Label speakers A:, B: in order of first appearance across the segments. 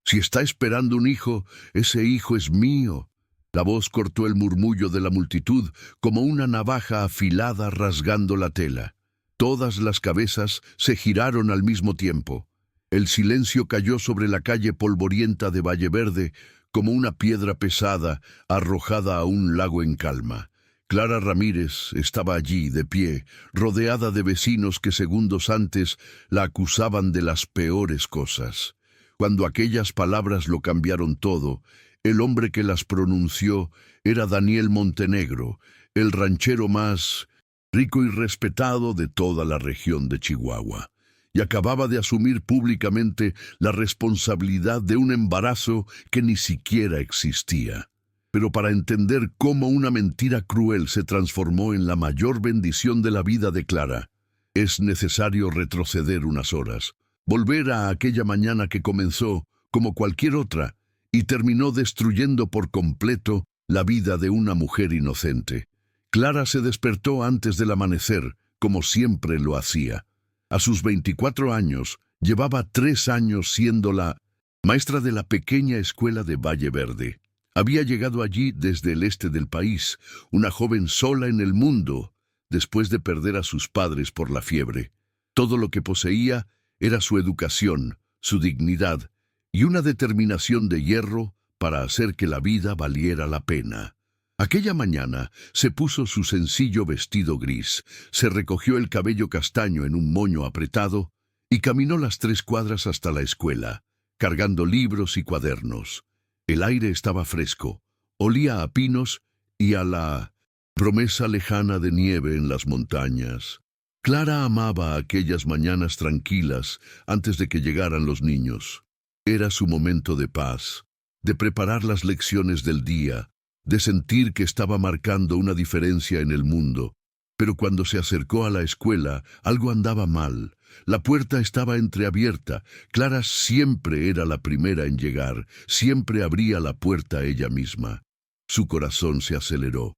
A: Si está esperando un hijo, ese hijo es mío. La voz cortó el murmullo de la multitud como una navaja afilada rasgando la tela. Todas las cabezas se giraron al mismo tiempo. El silencio cayó sobre la calle polvorienta de Valle Verde como una piedra pesada arrojada a un lago en calma. Clara Ramírez estaba allí, de pie, rodeada de vecinos que segundos antes la acusaban de las peores cosas. Cuando aquellas palabras lo cambiaron todo, el hombre que las pronunció era Daniel Montenegro, el ranchero más rico y respetado de toda la región de Chihuahua, y acababa de asumir públicamente la responsabilidad de un embarazo que ni siquiera existía. Pero para entender cómo una mentira cruel se transformó en la mayor bendición de la vida de Clara, es necesario retroceder unas horas, volver a aquella mañana que comenzó, como cualquier otra, y terminó destruyendo por completo la vida de una mujer inocente. Clara se despertó antes del amanecer, como siempre lo hacía. A sus 24 años, llevaba 3 años siendo la maestra de la pequeña escuela de Valle Verde. Había llegado allí desde el este del país, una joven sola en el mundo, después de perder a sus padres por la fiebre. Todo lo que poseía era su educación, su dignidad y una determinación de hierro para hacer que la vida valiera la pena. Aquella mañana se puso su sencillo vestido gris, se recogió el cabello castaño en un moño apretado y caminó las 3 cuadras hasta la escuela, cargando libros y cuadernos. El aire estaba fresco, olía a pinos y a la promesa lejana de nieve en las montañas. Clara amaba aquellas mañanas tranquilas antes de que llegaran los niños. Era su momento de paz, de preparar las lecciones del día, de sentir que estaba marcando una diferencia en el mundo. Pero cuando se acercó a la escuela, algo andaba mal. La puerta estaba entreabierta. Clara siempre era la primera en llegar, siempre abría la puerta ella misma. Su corazón se aceleró.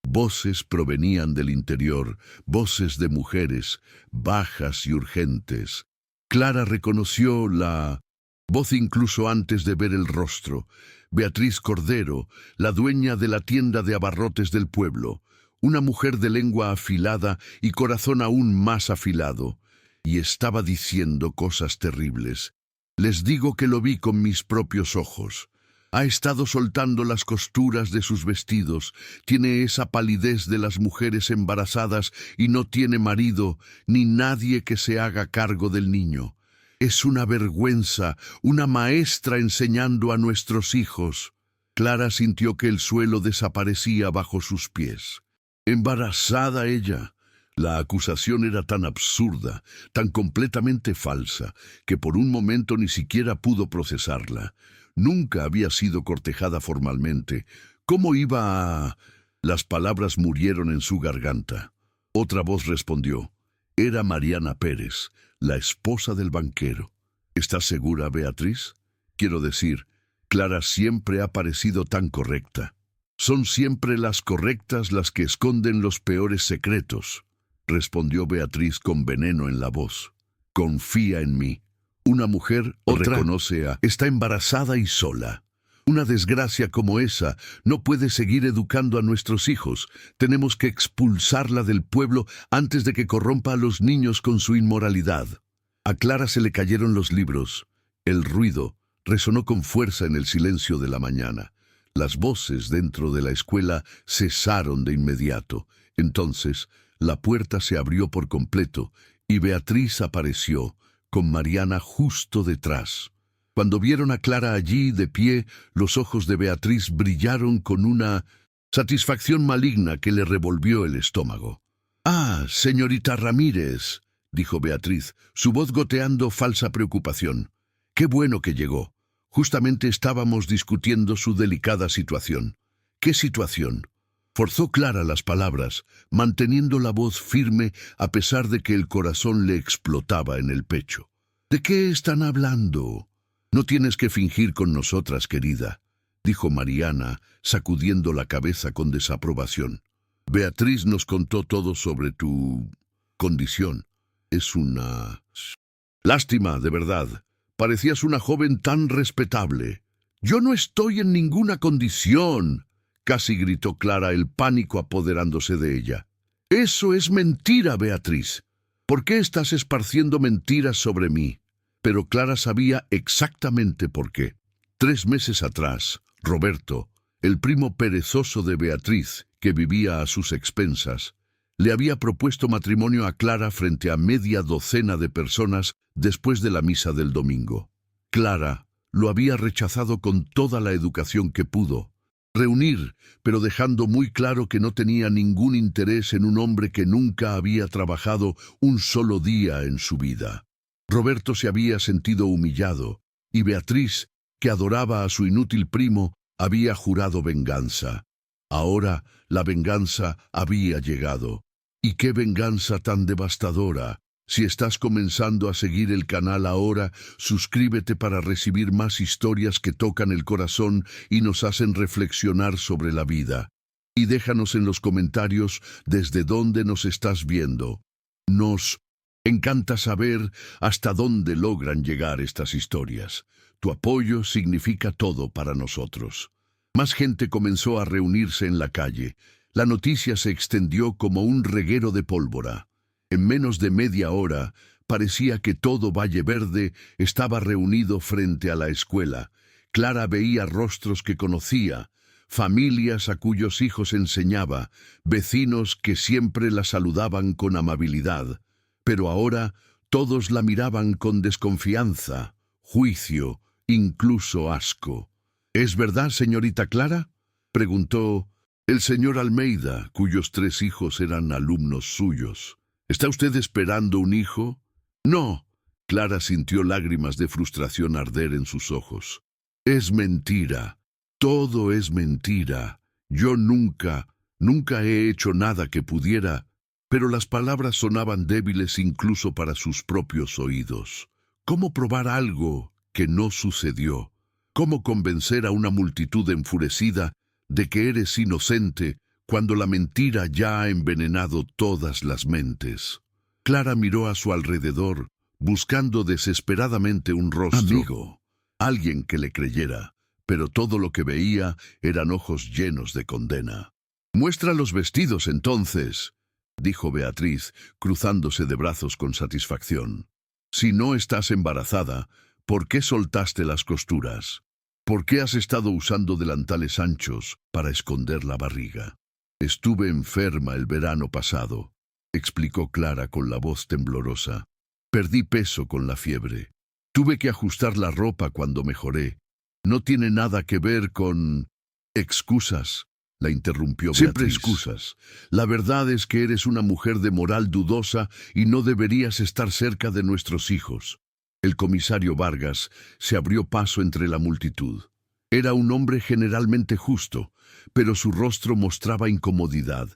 A: Voces provenían del interior, voces de mujeres, bajas y urgentes. Clara reconoció la voz incluso antes de ver el rostro. Beatriz Cordero, la dueña de la tienda de abarrotes del pueblo, una mujer de lengua afilada y corazón aún más afilado, y estaba diciendo cosas terribles. Les digo que lo vi con mis propios ojos. Ha estado soltando las costuras de sus vestidos, tiene esa palidez de las mujeres embarazadas y no tiene marido ni nadie que se haga cargo del niño. Es una vergüenza, una maestra enseñando a nuestros hijos. Clara sintió que el suelo desaparecía bajo sus pies. Embarazada ella. La acusación era tan absurda, tan completamente falsa, que por un momento ni siquiera pudo procesarla. Nunca había sido cortejada formalmente. ¿Cómo iba a...? Las palabras murieron en su garganta. Otra voz respondió. Era Mariana Pérez, la esposa del banquero. ¿Estás segura, Beatriz? Quiero decir, Clara siempre ha parecido tan correcta. Son siempre las correctas las que esconden los peores secretos, respondió Beatriz con veneno en la voz. Confía en mí. Una mujer reconoce a... Está embarazada y sola. Una desgracia como esa no puede seguir educando a nuestros hijos. Tenemos que expulsarla del pueblo antes de que corrompa a los niños con su inmoralidad. A Clara se le cayeron los libros. El ruido resonó con fuerza en el silencio de la mañana. Las voces dentro de la escuela cesaron de inmediato. Entonces, la puerta se abrió por completo y Beatriz apareció, con Mariana justo detrás. Cuando vieron a Clara allí, de pie, los ojos de Beatriz brillaron con una satisfacción maligna que le revolvió el estómago. «Ah, señorita Ramírez», dijo Beatriz, su voz goteando falsa preocupación. «Qué bueno que llegó. Justamente estábamos discutiendo su delicada situación». «¿Qué situación?». Forzó Clara las palabras, manteniendo la voz firme a pesar de que el corazón le explotaba en el pecho. «¿De qué están hablando?». «No tienes que fingir con nosotras, querida», dijo Mariana, sacudiendo la cabeza con desaprobación. «Beatriz nos contó todo sobre tu condición. Es una lástima, de verdad, Parecías una joven tan respetable. Yo no estoy en ninguna condición, casi gritó Clara, el pánico apoderándose de ella. Eso es mentira, Beatriz. ¿Por qué estás esparciendo mentiras sobre mí? Pero Clara sabía exactamente por qué. 3 meses atrás, Roberto, el primo perezoso de Beatriz, que vivía a sus expensas, le había propuesto matrimonio a Clara frente a media docena de personas después de la misa del domingo. Clara lo había rechazado con toda la educación que pudo. Reunir, pero dejando muy claro que no tenía ningún interés en un hombre que nunca había trabajado un solo día en su vida. Roberto se había sentido humillado, y Beatriz, que adoraba a su inútil primo, había jurado venganza. Ahora la venganza había llegado. ¡Y qué venganza tan devastadora! Si estás comenzando a seguir el canal ahora, suscríbete para recibir más historias que tocan el corazón y nos hacen reflexionar sobre la vida. Y déjanos en los comentarios desde dónde nos estás viendo. Nos encanta saber hasta dónde logran llegar estas historias. Tu apoyo significa todo para nosotros. Más gente comenzó a reunirse en la calle. La noticia se extendió como un reguero de pólvora. En menos de media hora, parecía que todo Valle Verde estaba reunido frente a la escuela. Clara veía rostros que conocía, familias a cuyos hijos enseñaba, vecinos que siempre la saludaban con amabilidad. Pero ahora todos la miraban con desconfianza, juicio, incluso asco. ¿Es verdad, señorita Clara?, preguntó el señor Almeida, cuyos 3 hijos eran alumnos suyos. ¿Está usted esperando un hijo? No. Clara sintió lágrimas de frustración arder en sus ojos. Es mentira. Todo es mentira. Yo nunca he hecho nada que pudiera. Pero las palabras sonaban débiles incluso para sus propios oídos. ¿Cómo probar algo que no sucedió? ¿Cómo convencer a una multitud enfurecida de que eres inocente cuando la mentira ya ha envenenado todas las mentes? Clara miró a su alrededor, buscando desesperadamente un rostro. Amigo, alguien que le creyera, pero todo lo que veía eran ojos llenos de condena. «Muestra los vestidos, entonces», dijo Beatriz, cruzándose de brazos con satisfacción. «Si no estás embarazada, ¿por qué soltaste las costuras? ¿Por qué has estado usando delantales anchos para esconder la barriga?» «Estuve enferma el verano pasado», explicó Clara con la voz temblorosa. «Perdí peso con la fiebre. Tuve que ajustar la ropa cuando mejoré. No tiene nada que ver con...» «Excusas», la interrumpió Beatriz. «Siempre excusas. La verdad es que eres una mujer de moral dudosa y no deberías estar cerca de nuestros hijos». El comisario Vargas se abrió paso entre la multitud. Era un hombre generalmente justo, pero su rostro mostraba incomodidad.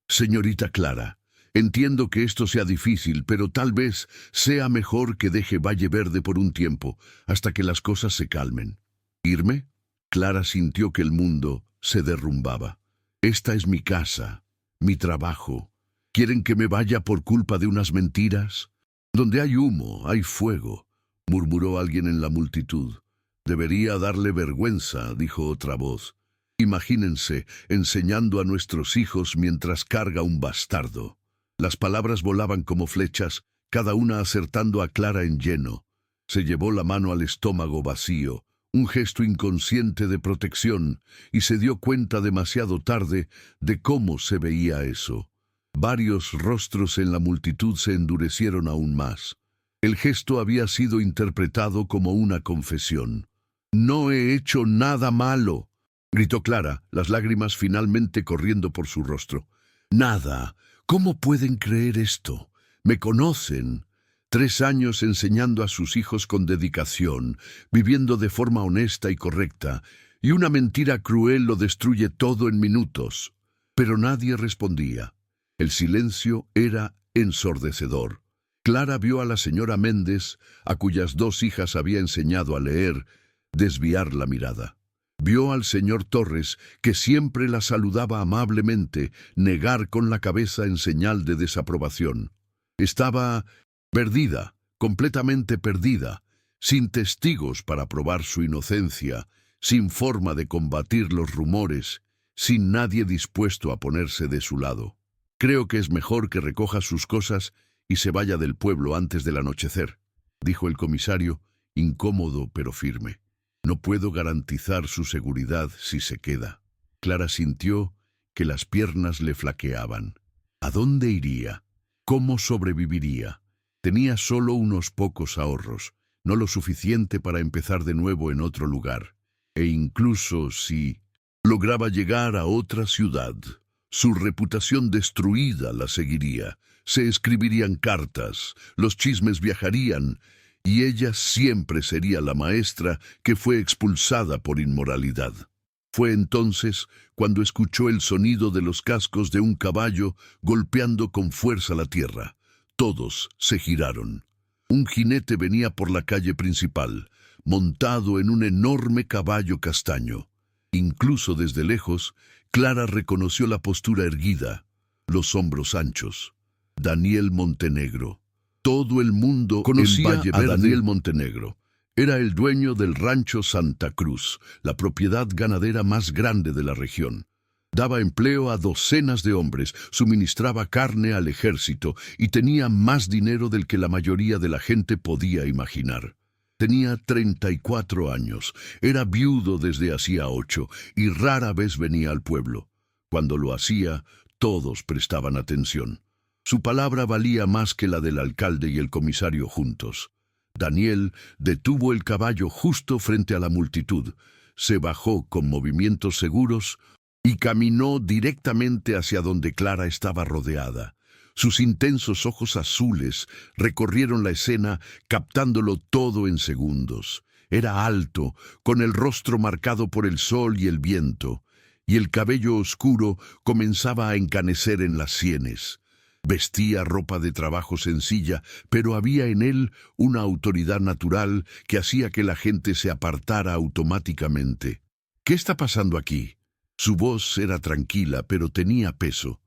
A: «Señorita Clara, entiendo que esto sea difícil, pero tal vez sea mejor que deje Valle Verde por un tiempo, hasta que las cosas se calmen». «¿Irme?» Clara sintió que el mundo se derrumbaba. «Esta es mi casa, mi trabajo. ¿Quieren que me vaya por culpa de unas mentiras? Donde hay humo, hay fuego», murmuró alguien en la multitud. «Debería darle vergüenza», dijo otra voz. «Imagínense enseñando a nuestros hijos mientras carga un bastardo». Las palabras volaban como flechas, cada una acertando a Clara en lleno. Se llevó la mano al estómago vacío, un gesto inconsciente de protección, y se dio cuenta demasiado tarde de cómo se veía eso. Varios rostros en la multitud se endurecieron aún más. El gesto había sido interpretado como una confesión. «No he hecho nada malo», gritó Clara, las lágrimas finalmente corriendo por su rostro. «Nada. ¿Cómo pueden creer esto? Me conocen. 3 años enseñando a sus hijos con dedicación, viviendo de forma honesta y correcta, y una mentira cruel lo destruye todo en minutos». Pero nadie respondía. El silencio era ensordecedor. Clara vio a la señora Méndez, a cuyas 2 hijas había enseñado a leer, desviar la mirada. Vio al señor Torres, que siempre la saludaba amablemente, negar con la cabeza en señal de desaprobación. Estaba perdida, completamente perdida. sin testigos para probar su inocencia, sin forma de combatir los rumores, sin nadie dispuesto a ponerse de su lado. Creo que es mejor que recoja sus cosas y se vaya del pueblo antes del anochecer, dijo el comisario, incómodo pero firme. No puedo garantizar su seguridad si se queda. Clara sintió que las piernas le flaqueaban. ¿A dónde iría? ¿Cómo sobreviviría? Tenía solo unos pocos ahorros, no lo suficiente para empezar de nuevo en otro lugar. E incluso si lograba llegar a otra ciudad, su reputación destruida la seguiría. Se escribirían cartas, los chismes viajarían, y ella siempre sería la maestra que fue expulsada por inmoralidad. Fue entonces cuando escuchó el sonido de los cascos de un caballo golpeando con fuerza la tierra. Todos se giraron. Un jinete venía por la calle principal, montado en un enorme caballo castaño. Incluso desde lejos, Clara reconoció la postura erguida, los hombros anchos. Daniel Montenegro. Todo el mundo conocía a Daniel Montenegro. Era el dueño del rancho Santa Cruz, la propiedad ganadera más grande de la región. Daba empleo a docenas de hombres, suministraba carne al ejército y tenía más dinero del que la mayoría de la gente podía imaginar. Tenía 34 años, era viudo desde hacía 8 y rara vez venía al pueblo. Cuando lo hacía, todos prestaban atención. Su palabra valía más que la del alcalde y el comisario juntos. Daniel detuvo el caballo justo frente a la multitud, se bajó con movimientos seguros y caminó directamente hacia donde Clara estaba rodeada. Sus intensos ojos azules recorrieron la escena, captándolo todo en segundos. Era alto, con el rostro marcado por el sol y el viento, y el cabello oscuro comenzaba a encanecer en las sienes. Vestía ropa de trabajo sencilla, pero había en él una autoridad natural que hacía que la gente se apartara automáticamente. ¿Qué está pasando aquí? Su voz era tranquila, pero tenía peso.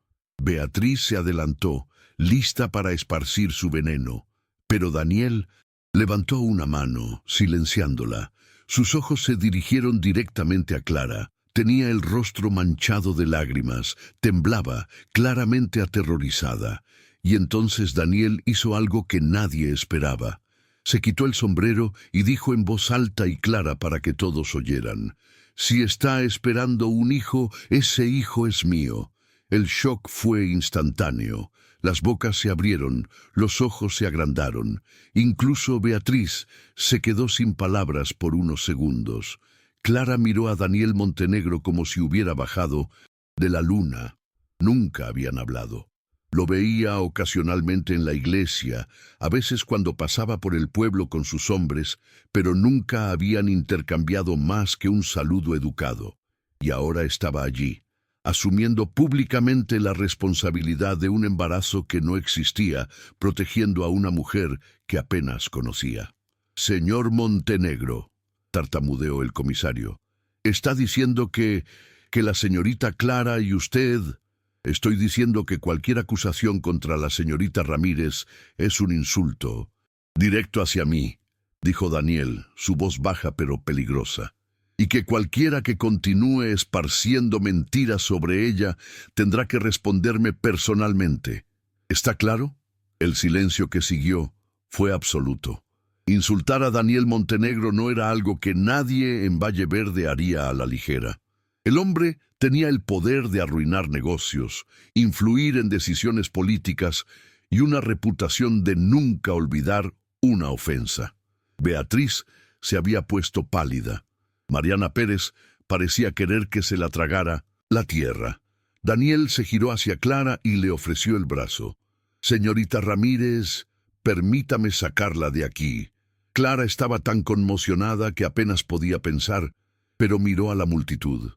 A: Beatriz se adelantó, lista para esparcir su veneno, pero Daniel levantó una mano, silenciándola. Sus ojos se dirigieron directamente a Clara. Tenía el rostro manchado de lágrimas, temblaba, claramente aterrorizada. Y entonces Daniel hizo algo que nadie esperaba. Se quitó el sombrero y dijo en voz alta y clara para que todos oyeran: «Si está esperando un hijo, ese hijo es mío». El shock fue instantáneo. Las bocas se abrieron, los ojos se agrandaron. Incluso Beatriz se quedó sin palabras por unos segundos. Clara miró a Daniel Montenegro como si hubiera bajado de la luna. Nunca habían hablado. Lo veía ocasionalmente en la iglesia, a veces cuando pasaba por el pueblo con sus hombres, pero nunca habían intercambiado más que un saludo educado. Y ahora estaba allí, asumiendo públicamente la responsabilidad de un embarazo que no existía, protegiendo a una mujer que apenas conocía. «Señor Montenegro», tartamudeó el comisario, «está diciendo que la señorita Clara y usted...» «Estoy diciendo que cualquier acusación contra la señorita Ramírez es un insulto. Directo hacia mí», dijo Daniel, su voz baja pero peligrosa. «Y que cualquiera que continúe esparciendo mentiras sobre ella tendrá que responderme personalmente. ¿Está claro?» El silencio que siguió fue absoluto. Insultar a Daniel Montenegro no era algo que nadie en Valle Verde haría a la ligera. El hombre tenía el poder de arruinar negocios, influir en decisiones políticas y una reputación de nunca olvidar una ofensa. Beatriz se había puesto pálida. Mariana Pérez parecía querer que se la tragara la tierra. Daniel se giró hacia Clara y le ofreció el brazo. «Señorita Ramírez, permítame sacarla de aquí». Clara estaba tan conmocionada que apenas podía pensar, pero miró a la multitud.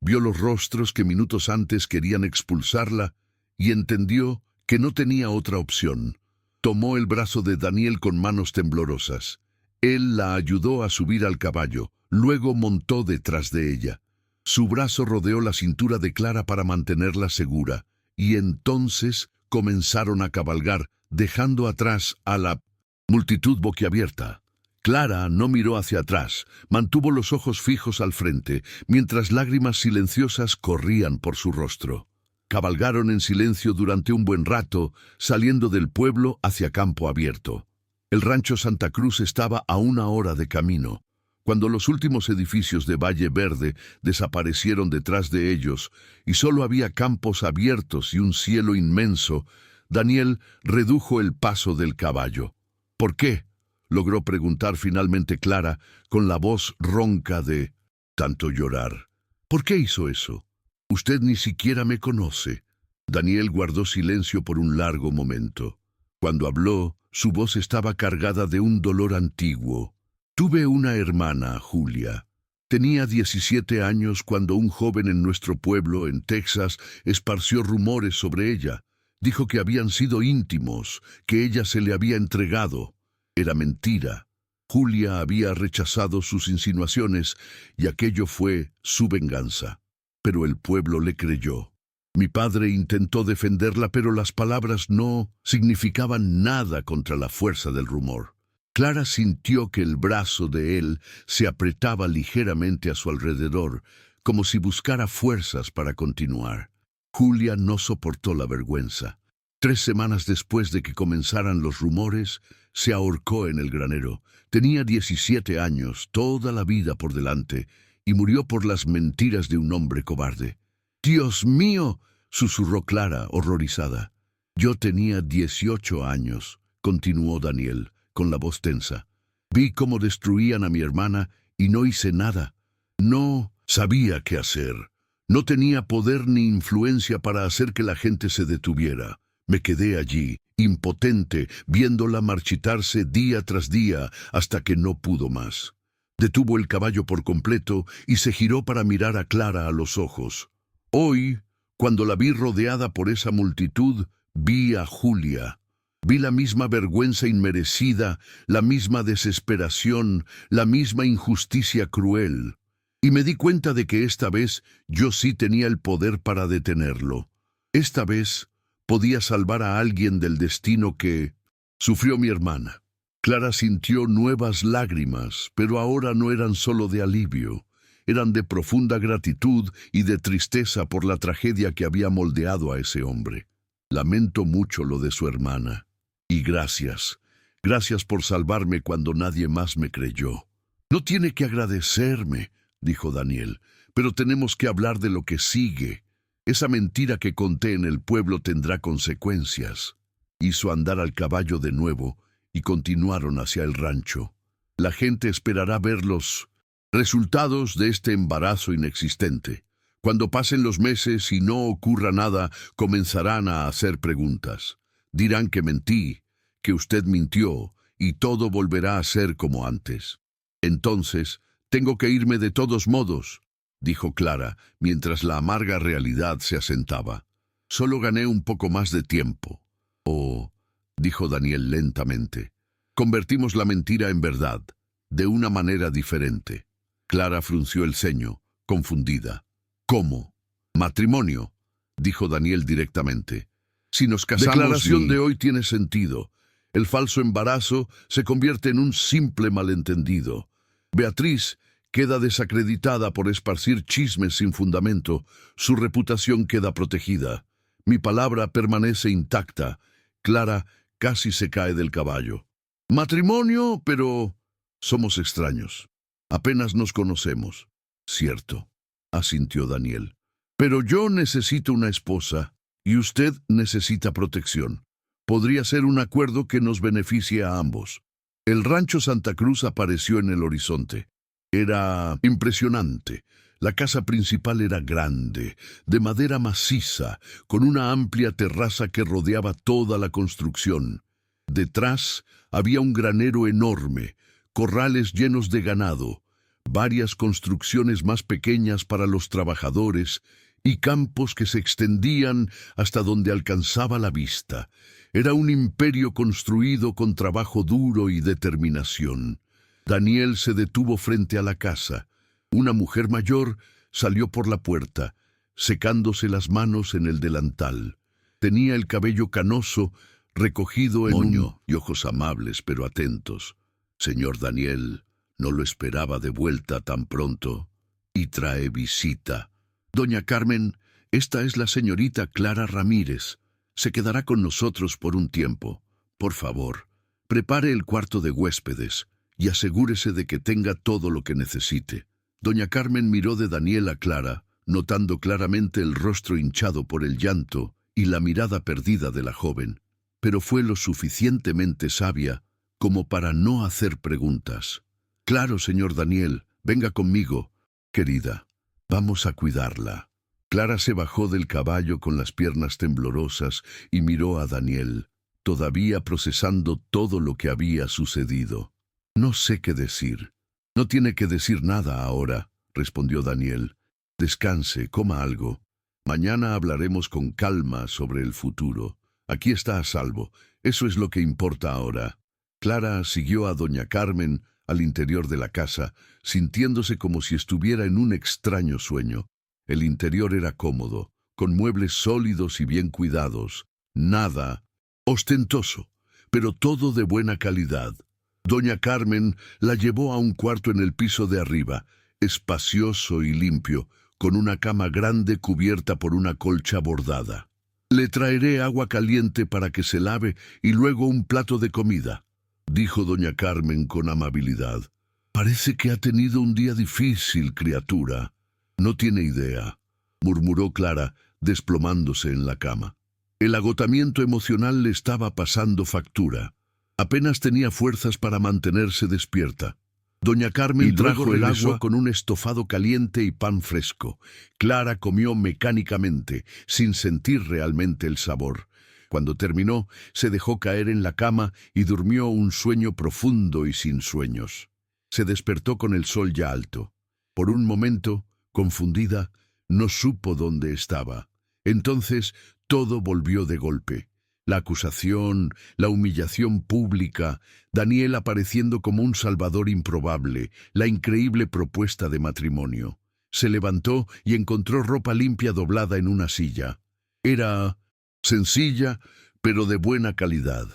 A: Vio los rostros que minutos antes querían expulsarla y entendió que no tenía otra opción. Tomó el brazo de Daniel con manos temblorosas. Él la ayudó a subir al caballo, luego montó detrás de ella. Su brazo rodeó la cintura de Clara para mantenerla segura, y entonces comenzaron a cabalgar, dejando atrás a la multitud boquiabierta. Clara no miró hacia atrás, mantuvo los ojos fijos al frente, mientras lágrimas silenciosas corrían por su rostro. Cabalgaron en silencio durante un buen rato, saliendo del pueblo hacia campo abierto. El rancho Santa Cruz estaba a 1 hora de camino. Cuando los últimos edificios de Valle Verde desaparecieron detrás de ellos y solo había campos abiertos y un cielo inmenso, Daniel redujo el paso del caballo. ¿Por qué?, logró preguntar finalmente Clara, con la voz ronca de tanto llorar. ¿Por qué hizo eso? Usted ni siquiera me conoce. Daniel guardó silencio por un largo momento. Cuando habló, su voz estaba cargada de un dolor antiguo. Tuve una hermana, Julia. Tenía 17 años cuando un joven en nuestro pueblo, en Texas, esparció rumores sobre ella. Dijo que habían sido íntimos, que ella se le había entregado. Era mentira. Julia había rechazado sus insinuaciones y aquello fue su venganza. Pero el pueblo le creyó. Mi padre intentó defenderla, pero las palabras no significaban nada contra la fuerza del rumor. Clara sintió que el brazo de él se apretaba ligeramente a su alrededor, como si buscara fuerzas para continuar. Julia no soportó la vergüenza. 3 semanas después de que comenzaran los rumores, se ahorcó en el granero. Tenía 17 años, toda la vida por delante, y murió por las mentiras de un hombre cobarde. «¡Dios mío!», susurró Clara, horrorizada. «Yo tenía 18 años», continuó Daniel, con la voz tensa. «Vi cómo destruían a mi hermana y no hice nada. No sabía qué hacer. No tenía poder ni influencia para hacer que la gente se detuviera. Me quedé allí, impotente, viéndola marchitarse día tras día hasta que no pudo más». Detuvo el caballo por completo y se giró para mirar a Clara a los ojos. Hoy, cuando la vi rodeada por esa multitud, vi a Julia. Vi la misma vergüenza inmerecida, la misma desesperación, la misma injusticia cruel. Y me di cuenta de que esta vez yo sí tenía el poder para detenerlo. Esta vez podía salvar a alguien del destino que sufrió mi hermana. Clara sintió nuevas lágrimas, pero ahora no eran solo de alivio. Eran de profunda gratitud y de tristeza por la tragedia que había moldeado a ese hombre. Lamento mucho lo de su hermana. Y gracias. Gracias por salvarme cuando nadie más me creyó. No tiene que agradecerme, dijo Daniel, pero tenemos que hablar de lo que sigue. Esa mentira que conté en el pueblo tendrá consecuencias. Hizo andar al caballo de nuevo y continuaron hacia el rancho. La gente esperará ver los resultados de este embarazo inexistente. Cuando pasen los meses y no ocurra nada, comenzarán a hacer preguntas. Dirán que mentí, que usted mintió, y todo volverá a ser como antes. Entonces, tengo que irme de todos modos, dijo Clara, mientras la amarga realidad se asentaba. Solo gané un poco más de tiempo. Oh, dijo Daniel lentamente. Convertimos la mentira en verdad, de una manera diferente. Clara frunció el ceño, confundida. ¿Cómo? «Matrimonio», dijo Daniel directamente. «Si nos casamos, la declaración de hoy tiene sentido. El falso embarazo se convierte en un simple malentendido. Beatriz queda desacreditada por esparcir chismes sin fundamento. Su reputación queda protegida. Mi palabra permanece intacta». Clara casi se cae del caballo. «Matrimonio, pero somos extraños. Apenas nos conocemos». «Cierto», asintió Daniel. «Pero yo necesito una esposa y usted necesita protección. Podría ser un acuerdo que nos beneficie a ambos». El rancho Santa Cruz apareció en el horizonte. Era impresionante. La casa principal era grande, de madera maciza, con una amplia terraza que rodeaba toda la construcción. Detrás había un granero enorme, corrales llenos de ganado, varias construcciones más pequeñas para los trabajadores y campos que se extendían hasta donde alcanzaba la vista. Era un imperio construido con trabajo duro y determinación. Daniel se detuvo frente a la casa. Una mujer mayor salió por la puerta, secándose las manos en el delantal. Tenía el cabello canoso, recogido en moño y ojos amables pero atentos. Señor Daniel, no lo esperaba de vuelta tan pronto. Y trae visita. Doña Carmen, esta es la señorita Clara Ramírez. Se quedará con nosotros por un tiempo. Por favor, prepare el cuarto de huéspedes y asegúrese de que tenga todo lo que necesite. Doña Carmen miró de Daniel a Clara, notando claramente el rostro hinchado por el llanto y la mirada perdida de la joven, pero fue lo suficientemente sabia como para no hacer preguntas. «Claro, señor Daniel, venga conmigo, querida. Vamos a cuidarla». Clara se bajó del caballo con las piernas temblorosas y miró a Daniel, todavía procesando todo lo que había sucedido. «No sé qué decir». «No tiene que decir nada ahora», respondió Daniel. «Descanse, coma algo. Mañana hablaremos con calma sobre el futuro. Aquí está a salvo. Eso es lo que importa ahora». Clara siguió a doña Carmen al interior de la casa, sintiéndose como si estuviera en un extraño sueño. El interior era cómodo, con muebles sólidos y bien cuidados. Nada ostentoso, pero todo de buena calidad. Doña Carmen la llevó a un cuarto en el piso de arriba, espacioso y limpio, con una cama grande cubierta por una colcha bordada. «Le traeré agua caliente para que se lave y luego un plato de comida», dijo doña Carmen con amabilidad. «Parece que ha tenido un día difícil, criatura». «No tiene idea», murmuró Clara, desplomándose en la cama. El agotamiento emocional le estaba pasando factura. Apenas tenía fuerzas para mantenerse despierta. Doña Carmen trajo el agua con un estofado caliente y pan fresco. Clara comió mecánicamente, sin sentir realmente el sabor. Cuando terminó, se dejó caer en la cama y durmió un sueño profundo y sin sueños. Se despertó con el sol ya alto. Por un momento, confundida, no supo dónde estaba. Entonces, todo volvió de golpe. La acusación, la humillación pública, Daniel apareciendo como un salvador improbable, la increíble propuesta de matrimonio. Se levantó y encontró ropa limpia doblada en una silla. Era sencilla, pero de buena calidad.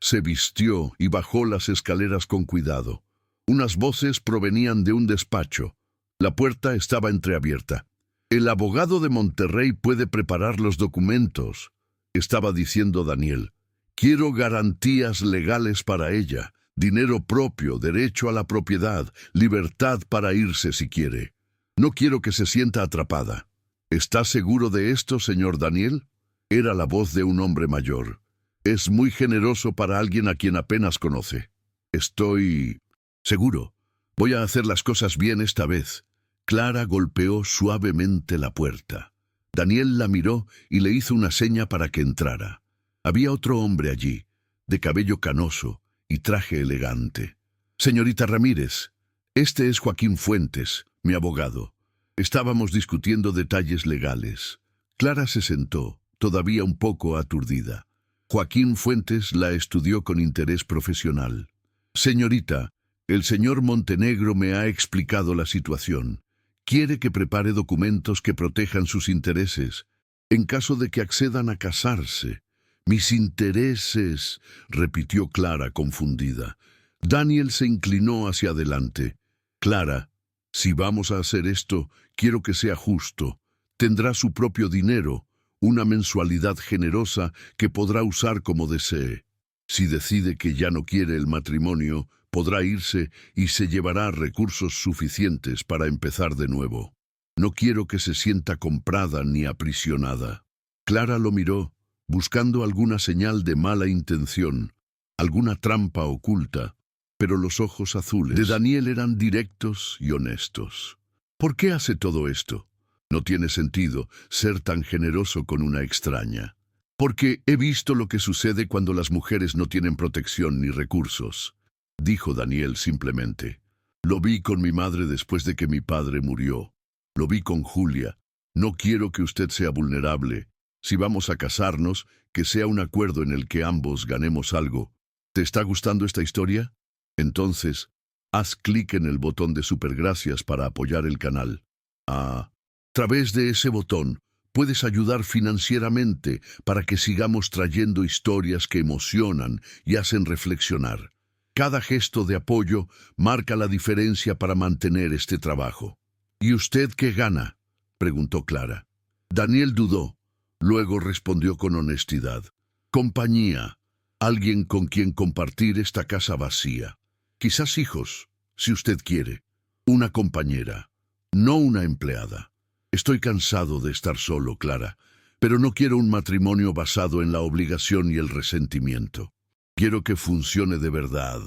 A: Se vistió y bajó las escaleras con cuidado. Unas voces provenían de un despacho. La puerta estaba entreabierta. «El abogado de Monterrey puede preparar los documentos», estaba diciendo Daniel. «Quiero garantías legales para ella, dinero propio, derecho a la propiedad, libertad para irse si quiere. No quiero que se sienta atrapada». «¿Está seguro de esto, señor Daniel?», era la voz de un hombre mayor. «Es muy generoso para alguien a quien apenas conoce». «Estoy seguro. Voy a hacer las cosas bien esta vez». Clara golpeó suavemente la puerta. Daniel la miró y le hizo una seña para que entrara. Había otro hombre allí, de cabello canoso y traje elegante. «Señorita Ramírez, este es Joaquín Fuentes, mi abogado. Estábamos discutiendo detalles legales». Clara se sentó, todavía un poco aturdida. Joaquín Fuentes la estudió con interés profesional. «Señorita, el señor Montenegro me ha explicado la situación. Quiere que prepare documentos que protejan sus intereses, en caso de que accedan a casarse». «Mis intereses», repitió Clara confundida. Daniel se inclinó hacia adelante. «Clara, si vamos a hacer esto, quiero que sea justo. Tendrá su propio dinero, una mensualidad generosa que podrá usar como desee. Si decide que ya no quiere el matrimonio, podrá irse y se llevará recursos suficientes para empezar de nuevo. No quiero que se sienta comprada ni aprisionada». Clara lo miró, buscando alguna señal de mala intención, alguna trampa oculta, pero los ojos azules de Daniel eran directos y honestos. «¿Por qué hace todo esto? No tiene sentido ser tan generoso con una extraña». «Porque he visto lo que sucede cuando las mujeres no tienen protección ni recursos», dijo Daniel simplemente. «Lo vi con mi madre después de que mi padre murió. Lo vi con Julia. No quiero que usted sea vulnerable. Si vamos a casarnos, que sea un acuerdo en el que ambos ganemos algo. ¿Te está gustando esta historia? Entonces, haz clic en el botón de supergracias para apoyar el canal. A través de ese botón, puedes ayudar financieramente para que sigamos trayendo historias que emocionan y hacen reflexionar. Cada gesto de apoyo marca la diferencia para mantener este trabajo. ¿Y usted qué gana?, preguntó Clara. Daniel dudó. Luego respondió con honestidad. Compañía. Alguien con quien compartir esta casa vacía. Quizás hijos, si usted quiere. Una compañera, no una empleada. Estoy cansado de estar solo, Clara, pero no quiero un matrimonio basado en la obligación y el resentimiento. Quiero que funcione de verdad.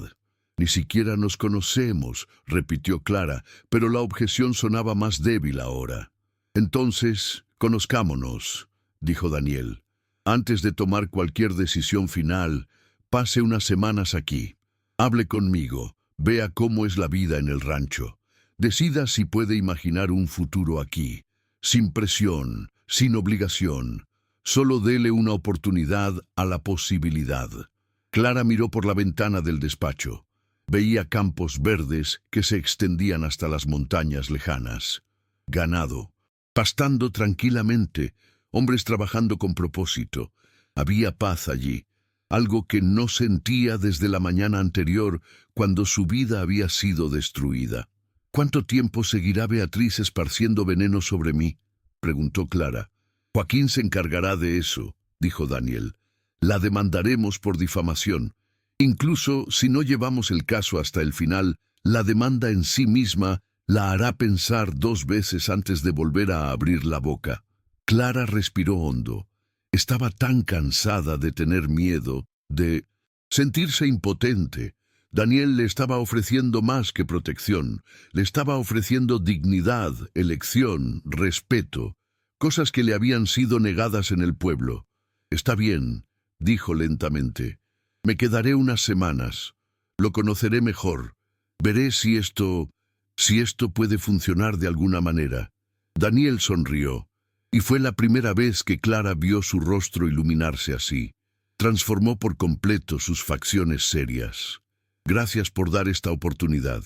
A: Ni siquiera nos conocemos, repitió Clara, pero la objeción sonaba más débil ahora. Entonces, conozcámonos, dijo Daniel. Antes de tomar cualquier decisión final, pase unas semanas aquí. Hable conmigo, vea cómo es la vida en el rancho. Decida si puede imaginar un futuro aquí. Sin presión, sin obligación. Solo dele una oportunidad a la posibilidad. Clara miró por la ventana del despacho. Veía campos verdes que se extendían hasta las montañas lejanas. Ganado, pastando tranquilamente, hombres trabajando con propósito. Había paz allí, algo que no sentía desde la mañana anterior, cuando su vida había sido destruida. ¿Cuánto tiempo seguirá Beatriz esparciendo veneno sobre mí?, preguntó Clara. Joaquín se encargará de eso, dijo Daniel. La demandaremos por difamación. Incluso si no llevamos el caso hasta el final, la demanda en sí misma la hará pensar 2 veces antes de volver a abrir la boca. Clara respiró hondo. Estaba tan cansada de tener miedo, de sentirse impotente. Daniel le estaba ofreciendo más que protección. Le estaba ofreciendo dignidad, elección, respeto, cosas que le habían sido negadas en el pueblo. Está bien, dijo lentamente. Me quedaré unas semanas. Lo conoceré mejor. Veré si esto puede funcionar de alguna manera. Daniel sonrió, y fue la primera vez que Clara vio su rostro iluminarse así. Transformó por completo sus facciones serias. Gracias por dar esta oportunidad.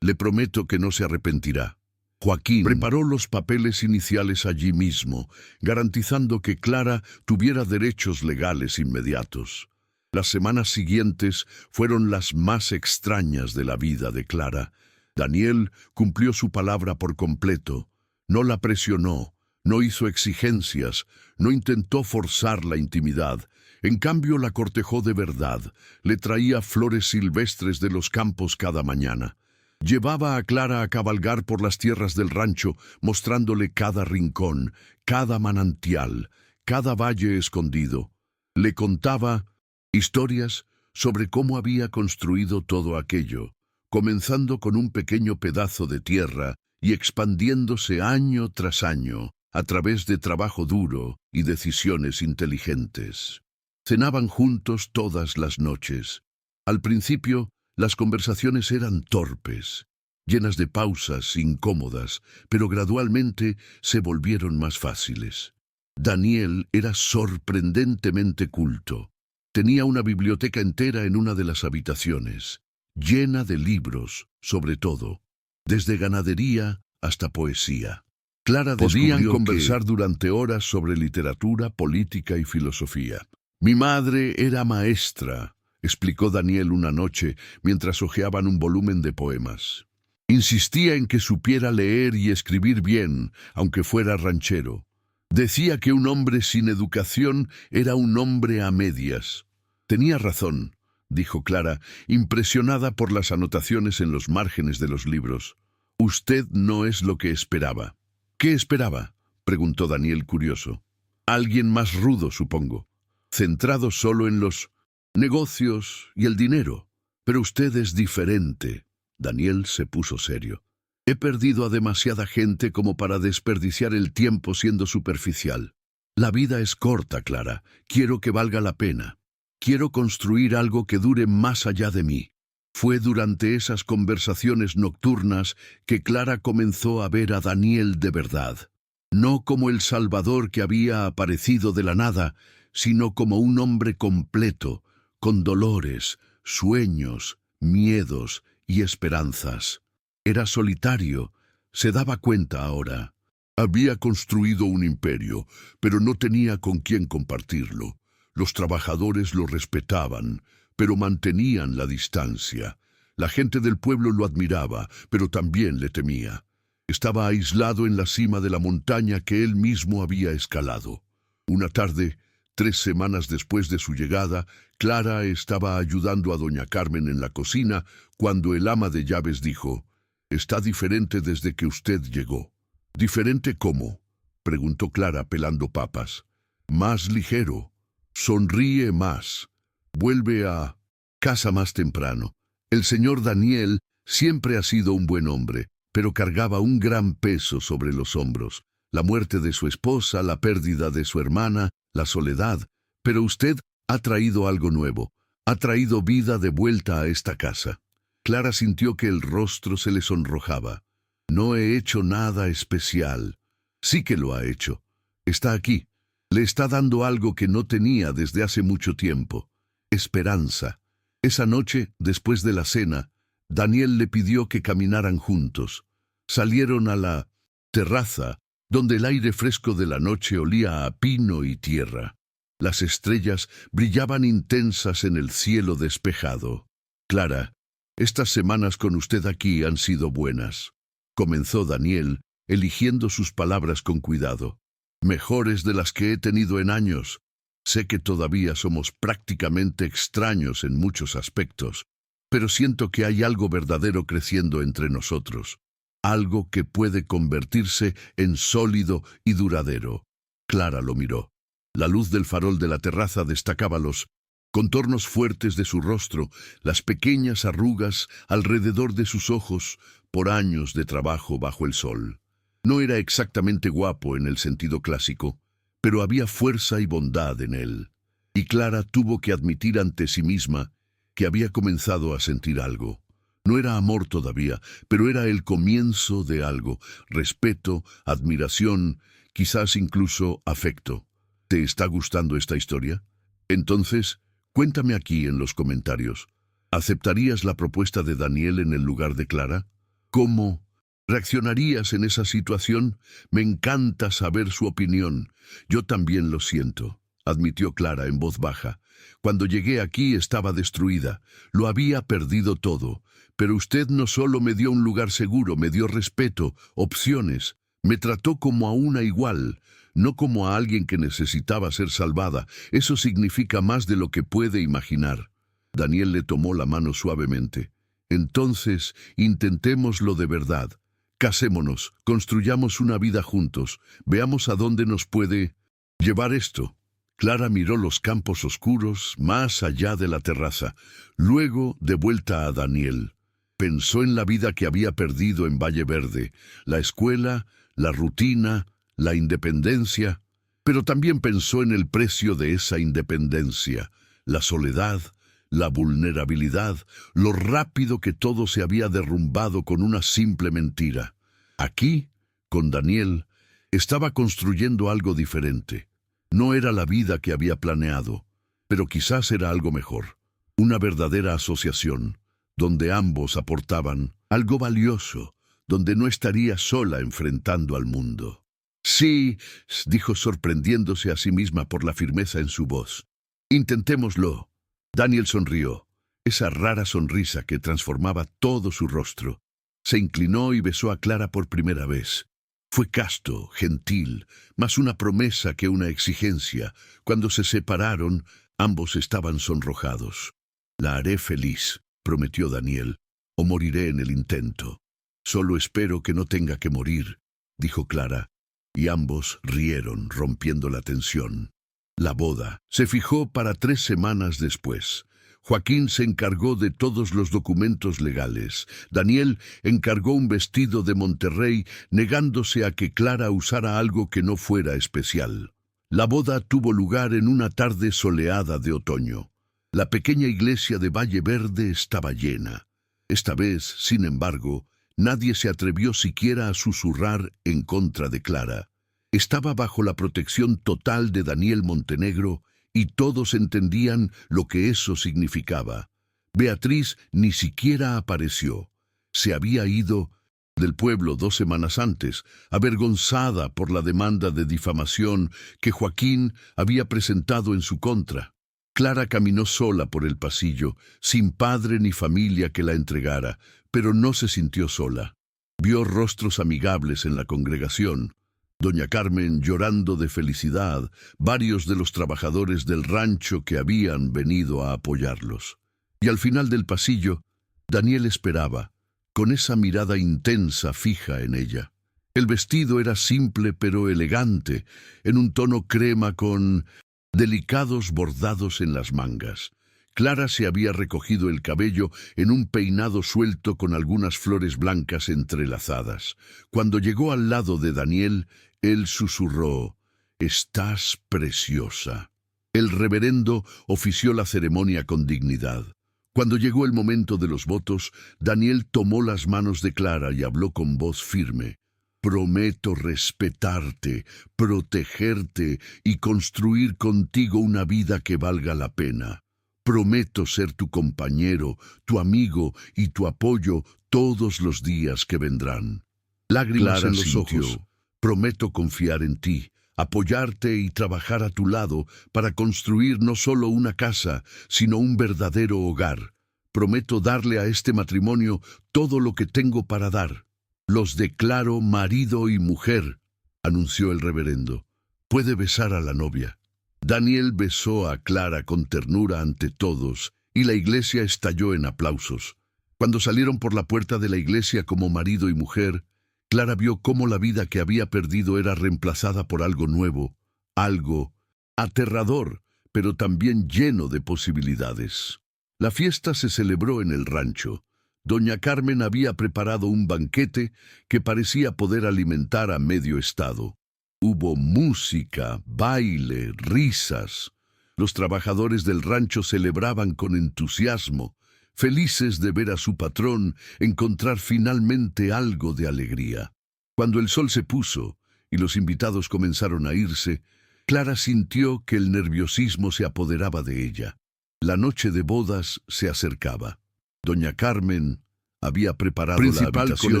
A: Le prometo que no se arrepentirá. Joaquín preparó los papeles iniciales allí mismo, garantizando que Clara tuviera derechos legales inmediatos. Las semanas siguientes fueron las más extrañas de la vida de Clara. Daniel cumplió su palabra por completo. No la presionó, no hizo exigencias, no intentó forzar la intimidad. En cambio, la cortejó de verdad. Le traía flores silvestres de los campos cada mañana. Llevaba a Clara a cabalgar por las tierras del rancho, mostrándole cada rincón, cada manantial, cada valle escondido. Le contaba historias sobre cómo había construido todo aquello, comenzando con un pequeño pedazo de tierra y expandiéndose año tras año, a través de trabajo duro y decisiones inteligentes. Cenaban juntos todas las noches. Al principio, las conversaciones eran torpes, llenas de pausas incómodas, pero gradualmente se volvieron más fáciles. Daniel era sorprendentemente culto. Tenía una biblioteca entera en una de las habitaciones, llena de libros, sobre todo, desde ganadería hasta poesía. Clara podían conversar durante horas sobre literatura, política y filosofía. Mi madre era maestra, explicó Daniel una noche mientras hojeaban un volumen de poemas. Insistía en que supiera leer y escribir bien, aunque fuera ranchero. Decía que un hombre sin educación era un hombre a medias. Tenía razón, dijo Clara, impresionada por las anotaciones en los márgenes de los libros. Usted no es lo que esperaba. ¿Qué esperaba?, preguntó Daniel curioso. Alguien más rudo, supongo, centrado solo en los negocios y el dinero. Pero usted es diferente. Daniel se puso serio. He perdido a demasiada gente como para desperdiciar el tiempo siendo superficial. La vida es corta, Clara. Quiero que valga la pena. Quiero construir algo que dure más allá de mí. Fue durante esas conversaciones nocturnas que Clara comenzó a ver a Daniel de verdad. No como el salvador que había aparecido de la nada, sino como un hombre completo, con dolores, sueños, miedos y esperanzas. Era solitario, se daba cuenta ahora. Había construido un imperio, pero no tenía con quién compartirlo. Los trabajadores lo respetaban, pero mantenían la distancia. La gente del pueblo lo admiraba, pero también le temía. Estaba aislado en la cima de la montaña que él mismo había escalado. Una tarde, 3 semanas después de su llegada, Clara estaba ayudando a doña Carmen en la cocina cuando el ama de llaves dijo: «Está diferente desde que usted llegó». «¿Diferente cómo?», preguntó Clara pelando papas. «Más ligero. Sonríe más. Vuelve a casa más temprano». El señor Daniel siempre ha sido un buen hombre, pero cargaba un gran peso sobre los hombros. La muerte de su esposa, la pérdida de su hermana, la soledad. Pero usted ha traído algo nuevo. Ha traído vida de vuelta a esta casa. Clara sintió que el rostro se le sonrojaba. «No he hecho nada especial». «Sí que lo ha hecho. Está aquí. Le está dando algo que no tenía desde hace mucho tiempo. Esperanza». Esa noche, después de la cena, Daniel le pidió que caminaran juntos. Salieron a la terraza, donde el aire fresco de la noche olía a pino y tierra. Las estrellas brillaban intensas en el cielo despejado. «Clara, estas semanas con usted aquí han sido buenas», comenzó Daniel, eligiendo sus palabras con cuidado. «Mejores de las que he tenido en años. Sé que todavía somos prácticamente extraños en muchos aspectos, pero siento que hay algo verdadero creciendo entre nosotros, algo que puede convertirse en sólido y duradero». Clara lo miró. La luz del farol de la terraza destacaba los contornos fuertes de su rostro, las pequeñas arrugas alrededor de sus ojos por años de trabajo bajo el sol. No era exactamente guapo en el sentido clásico, pero había fuerza y bondad en él. Y Clara tuvo que admitir ante sí misma que había comenzado a sentir algo. No era amor todavía, pero era el comienzo de algo: respeto, admiración, quizás incluso afecto. ¿Te está gustando esta historia? Entonces, cuéntame aquí en los comentarios. ¿Aceptarías la propuesta de Daniel en el lugar de Clara? ¿Cómo reaccionarías en esa situación? Me encanta saber su opinión. Yo también lo siento, admitió Clara en voz baja. Cuando llegué aquí estaba destruida. Lo había perdido todo. Pero usted no solo me dio un lugar seguro, me dio respeto, opciones. Me trató como a una igual, no como a alguien que necesitaba ser salvada. Eso significa más de lo que puede imaginar. Daniel le tomó la mano suavemente. Entonces, intentémoslo de verdad. Casémonos, construyamos una vida juntos, veamos a dónde nos puede llevar esto. Clara miró los campos oscuros más allá de la terraza, luego de vuelta a Daniel. Pensó en la vida que había perdido en Valle Verde, la escuela, la rutina, la independencia, pero también pensó en el precio de esa independencia: la soledad, la vulnerabilidad, lo rápido que todo se había derrumbado con una simple mentira. Aquí, con Daniel, estaba construyendo algo diferente. No era la vida que había planeado, pero quizás era algo mejor. Una verdadera asociación, donde ambos aportaban algo valioso, donde no estaría sola enfrentando al mundo. «Sí», dijo sorprendiéndose a sí misma por la firmeza en su voz. «Intentémoslo». Daniel sonrió, esa rara sonrisa que transformaba todo su rostro. Se inclinó y besó a Clara por primera vez. Fue casto, gentil, más una promesa que una exigencia. Cuando se separaron, ambos estaban sonrojados. «La haré feliz», prometió Daniel, «o moriré en el intento». «Solo espero que no tenga que morir», dijo Clara, y ambos rieron, rompiendo la tensión. La boda se fijó para 3 semanas después. Joaquín se encargó de todos los documentos legales. Daniel encargó un vestido de Monterrey, negándose a que Clara usara algo que no fuera especial. La boda tuvo lugar en una tarde soleada de otoño. La pequeña iglesia de Valle Verde estaba llena. Esta vez, sin embargo, nadie se atrevió siquiera a susurrar en contra de Clara. Estaba bajo la protección total de Daniel Montenegro, y todos entendían lo que eso significaba. Beatriz ni siquiera apareció. Se había ido del pueblo 2 semanas antes, avergonzada por la demanda de difamación que Joaquín había presentado en su contra. Clara caminó sola por el pasillo, sin padre ni familia que la entregara, pero no se sintió sola. Vio rostros amigables en la congregación. Doña Carmen llorando de felicidad, varios de los trabajadores del rancho que habían venido a apoyarlos. Y al final del pasillo, Daniel esperaba, con esa mirada intensa fija en ella. El vestido era simple pero elegante, en un tono crema con delicados bordados en las mangas. Clara se había recogido el cabello en un peinado suelto con algunas flores blancas entrelazadas. Cuando llegó al lado de Daniel, él susurró: «Estás preciosa». El reverendo ofició la ceremonia con dignidad. Cuando llegó el momento de los votos, Daniel tomó las manos de Clara y habló con voz firme: «Prometo respetarte, protegerte y construir contigo una vida que valga la pena. Prometo ser tu compañero, tu amigo y tu apoyo todos los días que vendrán». Lágrimas
B: Clara
A: en los
B: sintió.
A: ojos. «Prometo confiar en ti, apoyarte y trabajar a tu lado para construir no solo una casa, sino un verdadero hogar. Prometo darle a este matrimonio todo lo que tengo para dar. Los declaro marido y mujer», anunció el reverendo. «Puede besar a la novia». Daniel besó a Clara con ternura ante todos, y la iglesia estalló en aplausos. Cuando salieron por la puerta de la iglesia como marido y mujer, Clara vio cómo la vida que había perdido era reemplazada por algo nuevo, algo aterrador, pero también lleno de posibilidades. La fiesta se celebró en el rancho. Doña Carmen había preparado un banquete que parecía poder alimentar a medio estado. Hubo música, baile, risas. Los trabajadores del rancho celebraban con entusiasmo, felices de ver a su patrón encontrar finalmente algo de alegría. Cuando el sol se puso y los invitados comenzaron a irse, Clara sintió que el nerviosismo se apoderaba de ella. La noche de bodas se acercaba. Doña Carmen había preparado la habitación con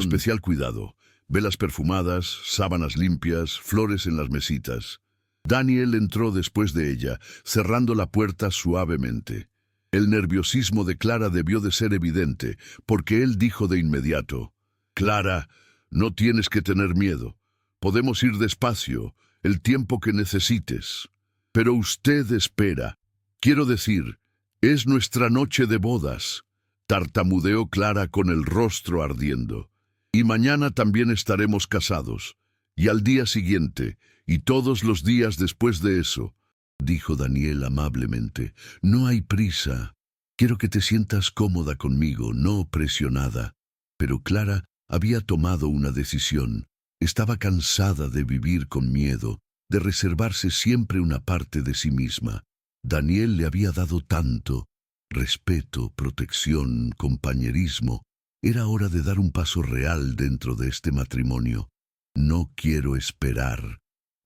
A: especial cuidado. Velas perfumadas, sábanas limpias, flores en las mesitas. Daniel entró después de ella, cerrando la puerta suavemente. El nerviosismo de Clara debió de ser evidente, porque él dijo de inmediato: «Clara, no tienes que tener miedo. Podemos ir despacio, el tiempo que necesites. Pero usted espera. Quiero decir, es nuestra noche de bodas», tartamudeó Clara con el rostro ardiendo. «Y mañana también estaremos casados. Y al día siguiente, y todos los días después de eso», dijo Daniel amablemente. «No hay prisa. Quiero que te sientas cómoda conmigo, no presionada». Pero Clara había tomado una decisión. Estaba cansada de vivir con miedo, de reservarse siempre una parte de sí misma. Daniel le había dado tanto: respeto, protección, compañerismo. Era hora de dar un paso real dentro de este matrimonio. «No quiero esperar»,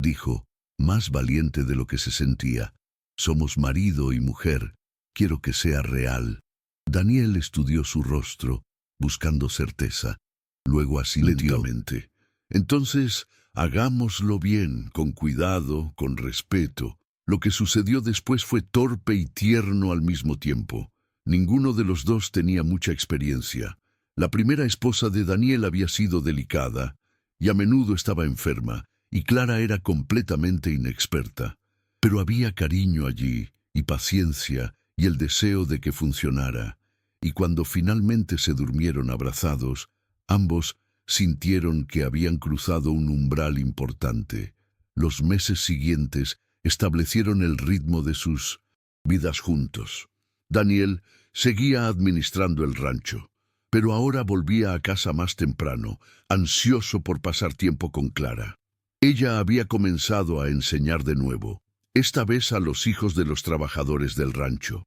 A: dijo, más valiente de lo que se sentía. «Somos marido y mujer. Quiero que sea real». Daniel estudió su rostro, buscando certeza. Luego asintió lentamente. «Entonces, hagámoslo bien, con cuidado, con respeto». Lo que sucedió después fue torpe y tierno al mismo tiempo. Ninguno de los dos tenía mucha experiencia. La primera esposa de Daniel había sido delicada y a menudo estaba enferma, y Clara era completamente inexperta. Pero había cariño allí, y paciencia, y el deseo de que funcionara. Y cuando finalmente se durmieron abrazados, ambos sintieron que habían cruzado un umbral importante. Los meses siguientes establecieron el ritmo de sus vidas juntos. Daniel seguía administrando el rancho, pero ahora volvía a casa más temprano, ansioso por pasar tiempo con Clara. Ella había comenzado a enseñar de nuevo, esta vez a los hijos de los trabajadores del rancho.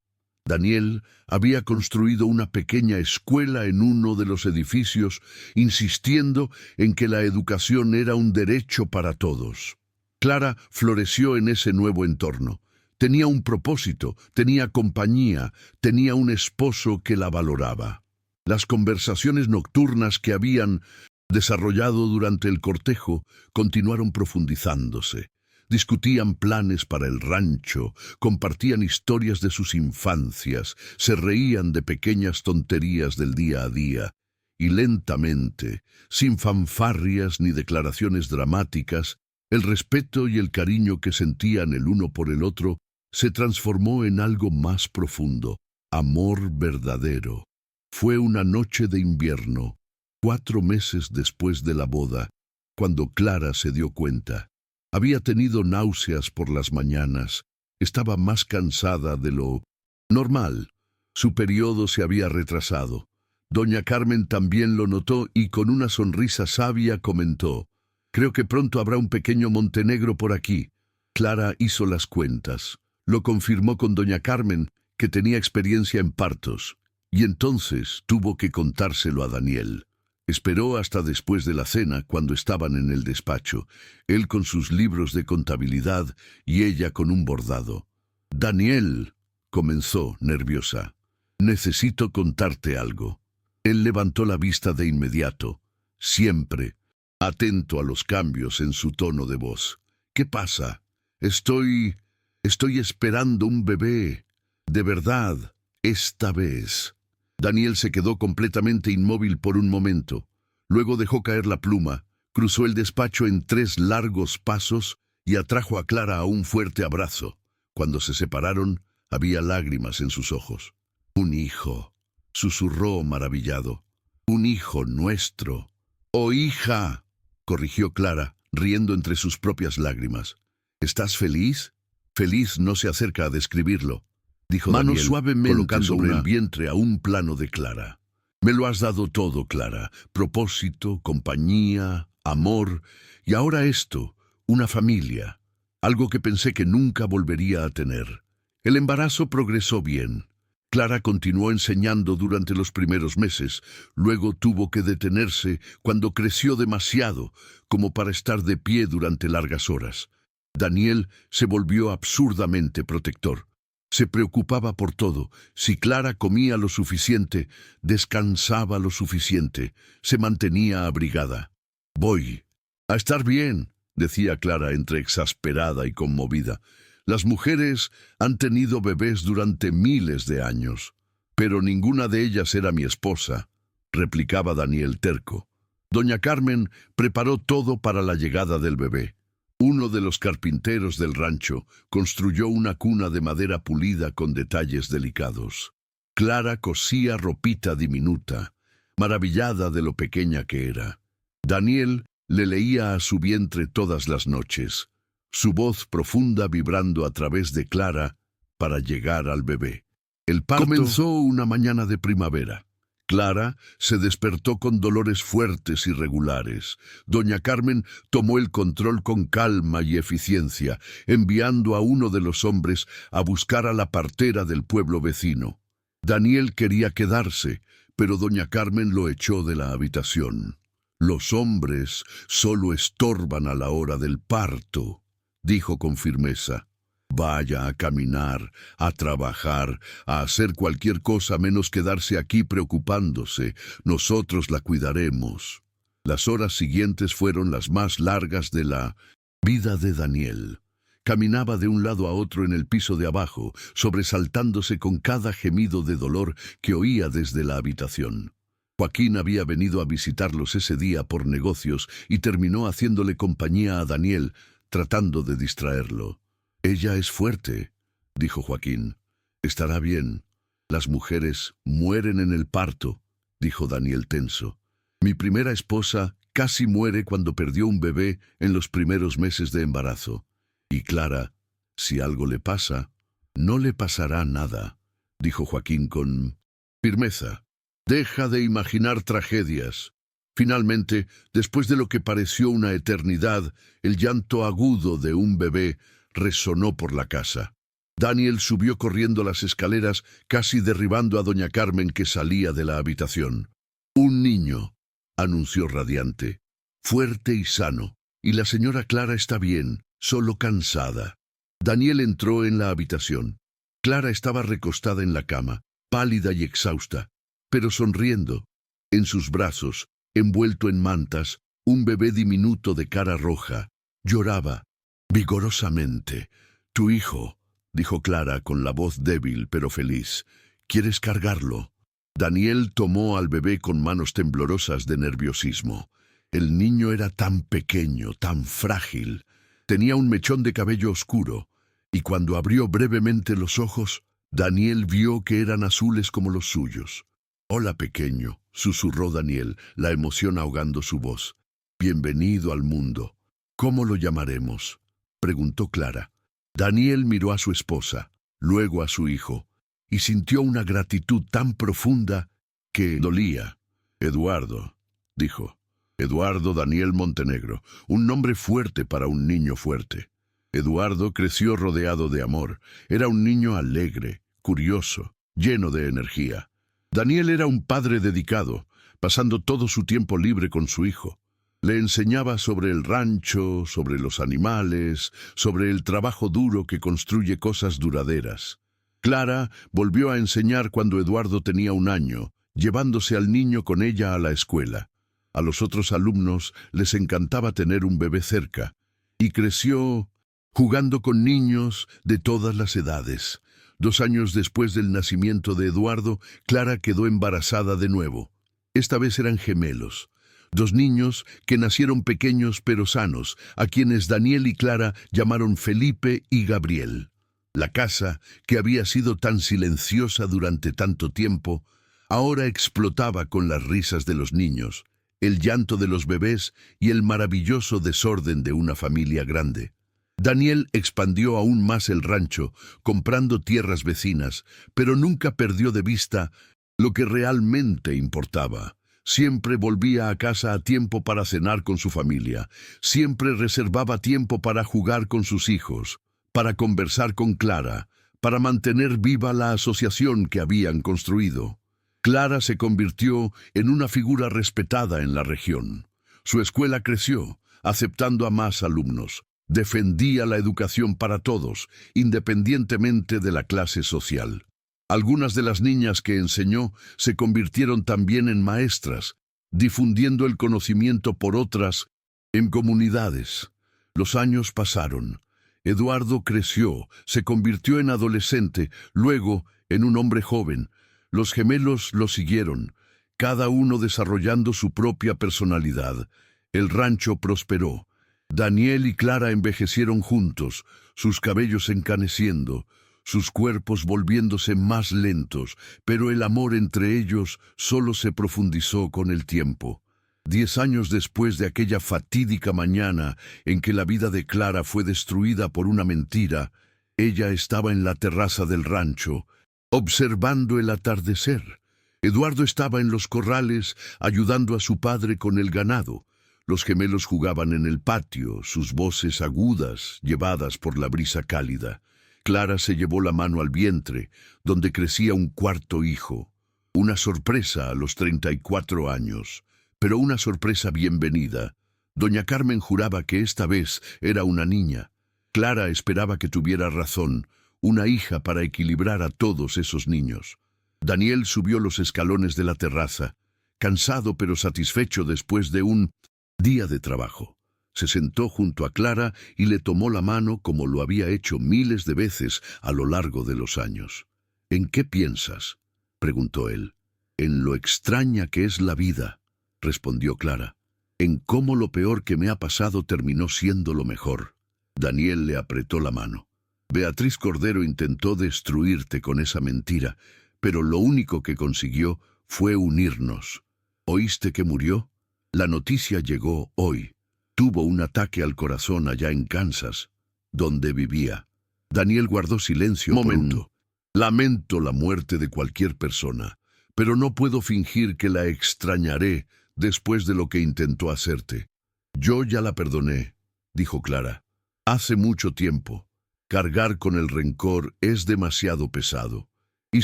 A: Daniel había construido una pequeña escuela en uno de los edificios, insistiendo en que la educación era un derecho para todos. Clara floreció en ese nuevo entorno. Tenía un propósito, tenía compañía, tenía un esposo que la valoraba. Las conversaciones nocturnas que habían desarrollado durante el cortejo continuaron profundizándose. Discutían planes para el rancho, compartían historias de sus infancias, se reían de pequeñas tonterías del día a día, y lentamente, sin fanfarrias ni declaraciones dramáticas, el respeto y el cariño que sentían el uno por el otro se transformó en algo más profundo, amor verdadero. Fue una noche de invierno, 4 meses después de la boda, cuando Clara se dio cuenta. Había tenido náuseas por las mañanas, estaba más cansada de lo normal. Su periodo se había retrasado. Doña Carmen también lo notó y con una sonrisa sabia comentó: «Creo que pronto habrá un pequeño Montenegro por aquí». Clara hizo las cuentas. Lo confirmó con doña Carmen, que tenía experiencia en partos, y entonces tuvo que contárselo a Daniel. Esperó hasta después de la cena, cuando estaban en el despacho, él con sus libros de contabilidad y ella con un bordado. «Daniel», comenzó, nerviosa, «necesito contarte algo». Él levantó la vista de inmediato, siempre atento a los cambios en su tono de voz. «¿Qué pasa? Estoy esperando un bebé. De verdad, esta vez». Daniel se quedó completamente inmóvil por un momento. Luego dejó caer la pluma, cruzó el despacho en 3 largos pasos y atrajo a Clara a un fuerte abrazo. Cuando se separaron, había lágrimas en sus ojos. «Un hijo», susurró maravillado. «Un hijo nuestro». «Oh, hija», corrigió Clara, riendo entre sus propias lágrimas. «¿Estás feliz?» «Feliz no se acerca a describirlo», dijo
B: Mano
A: Daniel,
B: suavemente
A: colocando
B: sobre
A: el vientre a un plano de Clara. «Me lo has dado todo, Clara. Propósito, compañía, amor, y ahora esto, una familia. Algo que pensé que nunca volvería a tener». El embarazo progresó bien. Clara continuó enseñando durante los primeros meses, luego tuvo que detenerse cuando creció demasiado como para estar de pie durante largas horas. Daniel se volvió absurdamente protector. Se preocupaba por todo. Si Clara comía lo suficiente, descansaba lo suficiente, se mantenía abrigada. «Voy a estar bien», decía Clara entre exasperada y conmovida. «Las mujeres han tenido bebés durante miles de años, pero ninguna de ellas era mi esposa», replicaba Daniel terco. Doña Carmen preparó todo para la llegada del bebé. Uno de los carpinteros del rancho construyó una cuna de madera pulida con detalles delicados. Clara cosía ropita diminuta, maravillada de lo pequeña que era. Daniel le leía a su vientre todas las noches, su voz profunda vibrando a través de Clara para llegar al bebé. El parto comenzó una mañana de primavera. Clara se despertó con dolores fuertes y regulares. Doña Carmen tomó el control con calma y eficiencia, enviando a uno de los hombres a buscar a la partera del pueblo vecino. Daniel quería quedarse, pero doña Carmen lo echó de la habitación. «Los hombres solo estorban a la hora del parto», dijo con firmeza. «Vaya a caminar, a trabajar, a hacer cualquier cosa menos quedarse aquí preocupándose. Nosotros la cuidaremos». Las horas siguientes fueron las más largas de la vida de Daniel. Caminaba de un lado a otro en el piso de abajo, sobresaltándose con cada gemido de dolor que oía desde la habitación. Joaquín había venido a visitarlos ese día por negocios y terminó haciéndole compañía a Daniel, tratando de distraerlo. «Ella es fuerte», dijo Joaquín. «Estará bien. Las mujeres mueren en el parto», dijo Daniel tenso. «Mi primera esposa casi muere cuando perdió un bebé en los primeros meses de embarazo. Y Clara, si algo le pasa, no le pasará nada», dijo Joaquín con firmeza. «Deja de imaginar tragedias». Finalmente, después de lo que pareció una eternidad, el llanto agudo de un bebé resonó por la casa. Daniel subió corriendo las escaleras, casi derribando a doña Carmen, que salía de la habitación. «Un niño», anunció radiante, «fuerte y sano, y la señora Clara está bien, solo cansada». Daniel entró en la habitación. Clara estaba recostada en la cama, pálida y exhausta, pero sonriendo. En sus brazos, envuelto en mantas, un bebé diminuto de cara roja. Lloraba. vigorosamente. Tu hijo, dijo Clara con la voz débil pero feliz. ¿Quieres cargarlo? Daniel tomó al bebé con manos temblorosas de nerviosismo. El niño era tan pequeño, tan frágil. Tenía un mechón de cabello oscuro, y cuando abrió brevemente los ojos, Daniel vio que eran azules como los suyos. «Hola, pequeño», susurró Daniel, la emoción ahogando su voz. «Bienvenido al mundo». «¿Cómo lo llamaremos?», preguntó Clara. Daniel miró a su esposa, luego a su hijo, y sintió una gratitud tan profunda que dolía. «Eduardo», dijo. Eduardo Daniel Montenegro, un nombre fuerte para un niño fuerte. Eduardo creció rodeado de amor. Era un niño alegre, curioso, lleno de energía. Daniel era un padre dedicado, pasando todo su tiempo libre con su hijo. Le enseñaba sobre el rancho, sobre los animales, sobre el trabajo duro que construye cosas duraderas. Clara volvió a enseñar cuando Eduardo tenía 1 año, llevándose al niño con ella a la escuela. A los otros alumnos les encantaba tener un bebé cerca, y creció jugando con niños de todas las edades. 2 años después del nacimiento de Eduardo, Clara quedó embarazada de nuevo. Esta vez eran gemelos, 2 niños que nacieron pequeños pero sanos, a quienes Daniel y Clara llamaron Felipe y Gabriel. La casa, que había sido tan silenciosa durante tanto tiempo, ahora explotaba con las risas de los niños, el llanto de los bebés y el maravilloso desorden de una familia grande. Daniel expandió aún más el rancho, comprando tierras vecinas, pero nunca perdió de vista lo que realmente importaba. Siempre volvía a casa a tiempo para cenar con su familia, siempre reservaba tiempo para jugar con sus hijos, para conversar con Clara, para mantener viva la asociación que habían construido. Clara se convirtió en una figura respetada en la región. Su escuela creció, aceptando a más alumnos. Defendía la educación para todos, independientemente de la clase social. Algunas de las niñas que enseñó se convirtieron también en maestras, difundiendo el conocimiento por otras en comunidades. Los años pasaron. Eduardo creció, se convirtió en adolescente, luego en un hombre joven. Los gemelos lo siguieron, cada uno desarrollando su propia personalidad. El rancho prosperó. Daniel y Clara envejecieron juntos, sus cabellos encaneciendo, sus cuerpos volviéndose más lentos, pero el amor entre ellos solo se profundizó con el tiempo. 10 años después de aquella fatídica mañana en que la vida de Clara fue destruida por una mentira, ella estaba en la terraza del rancho, observando el atardecer. Eduardo estaba en los corrales ayudando a su padre con el ganado. Los gemelos jugaban en el patio, sus voces agudas, llevadas por la brisa cálida. Clara se llevó la mano al vientre, donde crecía un 4.º hijo. Una sorpresa a los 34 años, pero una sorpresa bienvenida. Doña Carmen juraba que esta vez era una niña. Clara esperaba que tuviera razón, una hija para equilibrar a todos esos niños. Daniel subió los escalones de la terraza, cansado pero satisfecho después de un día de trabajo. Se sentó junto a Clara y le tomó la mano como lo había hecho miles de veces a lo largo de los años. «¿En qué piensas?», preguntó él. «En lo extraña que es la vida», respondió Clara. «En cómo lo peor que me ha pasado terminó siendo lo mejor». Daniel le apretó la mano. «Beatriz Cordero intentó destruirte con esa mentira, pero lo único que consiguió fue unirnos. ¿Oíste que murió? La noticia llegó hoy. Tuvo un ataque al corazón allá en Kansas, donde vivía». Daniel guardó silencio. «Momento. Lamento la muerte de cualquier persona, pero no puedo fingir que la extrañaré después de lo que intentó hacerte». «Yo ya la perdoné», dijo Clara. «Hace mucho tiempo. Cargar con el rencor es demasiado pesado. Y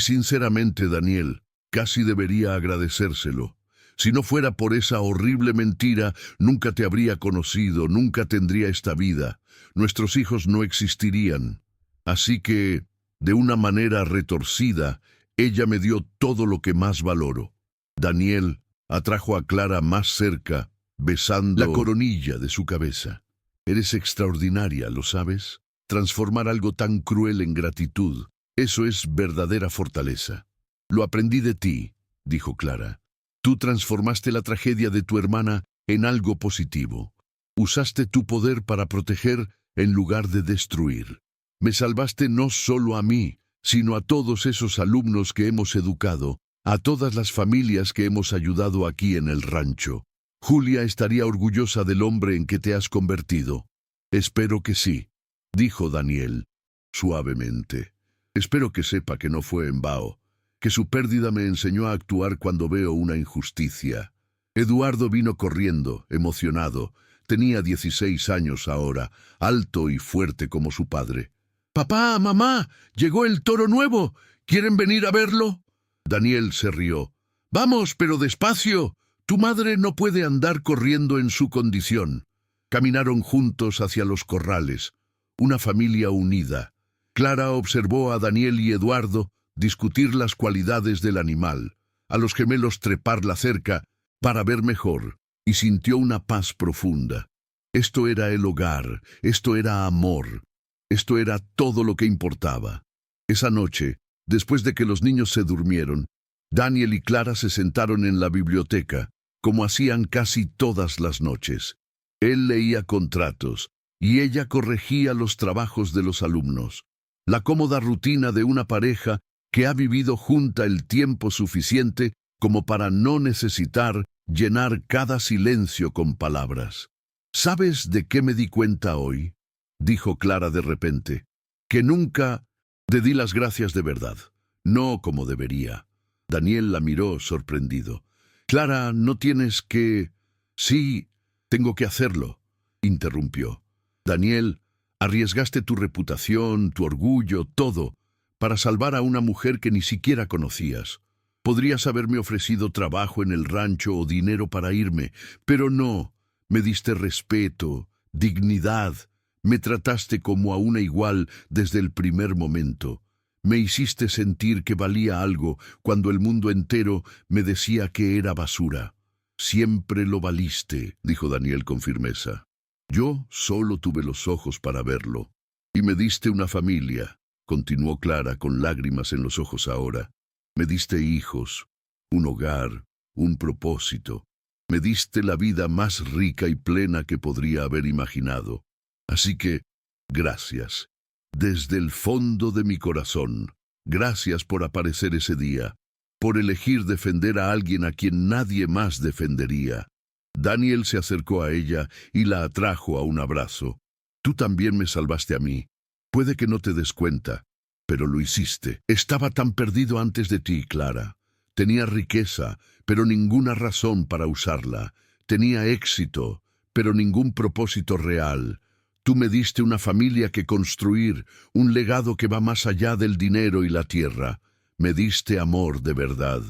A: sinceramente, Daniel, casi debería agradecérselo. Si no fuera por esa horrible mentira, nunca te habría conocido, nunca tendría esta vida. Nuestros hijos no existirían. Así que, de una manera retorcida, ella me dio todo lo que más valoro». Daniel atrajo a Clara más cerca, besando la coronilla de su cabeza. Eres extraordinaria, ¿lo sabes? Transformar algo tan cruel en gratitud, eso es verdadera fortaleza. Lo aprendí de ti, dijo Clara. Tú transformaste la tragedia de tu hermana en algo positivo. Usaste tu poder para proteger en lugar de destruir. Me salvaste no solo a mí, sino a todos esos alumnos que hemos educado, a todas las familias que hemos ayudado aquí en el rancho. Julia estaría orgullosa del hombre en que te has convertido. Espero que sí, dijo Daniel, suavemente. Espero que sepa que no fue en vano, que su pérdida me enseñó a actuar cuando veo una injusticia. Eduardo vino corriendo, emocionado. Tenía 16 años ahora, alto y fuerte como su padre. «Papá, mamá, llegó el toro nuevo. ¿Quieren venir a verlo?» Daniel se rió. «Vamos, pero despacio. Tu madre no puede andar corriendo en su condición». Caminaron juntos hacia los corrales, una familia unida. Clara observó a Daniel y Eduardo discutir las cualidades del animal, a los gemelos trepar la cerca para ver mejor, y sintió una paz profunda. Esto era el hogar, esto era amor, esto era todo lo que importaba. Esa noche, después de que los niños se durmieron, Daniel y Clara se sentaron en la biblioteca, como hacían casi todas las noches. Él leía contratos, y ella corregía los trabajos de los alumnos. La cómoda rutina de una pareja que ha vivido junta el tiempo suficiente como para no necesitar llenar cada silencio con palabras. ¿Sabes de qué me di cuenta hoy?, dijo Clara de repente. Que nunca te di las gracias de verdad, no como debería. Daniel la miró sorprendido. Clara, no tienes que... Sí, tengo que hacerlo, interrumpió. Daniel, arriesgaste tu reputación, tu orgullo, todo, para salvar a una mujer que ni siquiera conocías. Podrías haberme ofrecido trabajo en el rancho o dinero para irme, pero no. Me diste respeto, dignidad, me trataste como a una igual desde el primer momento. Me hiciste sentir que valía algo cuando el mundo entero me decía que era basura. Siempre lo valiste, dijo Daniel con firmeza. Yo solo tuve los ojos para verlo. Y me diste una familia, continuó Clara con lágrimas en los ojos ahora. Me diste hijos, un hogar, un propósito. Me diste la vida más rica y plena que podría haber imaginado. Así que, gracias. Desde el fondo de mi corazón, gracias por aparecer ese día, por elegir defender a alguien a quien nadie más defendería. Daniel se acercó a ella y la atrajo a un abrazo. Tú también me salvaste a mí. Puede que no te des cuenta, pero lo hiciste. Estaba tan perdido antes de ti, Clara. Tenía riqueza, pero ninguna razón para usarla. Tenía éxito, pero ningún propósito real. Tú me diste una familia que construir, un legado que va más allá del dinero y la tierra. Me diste amor de verdad.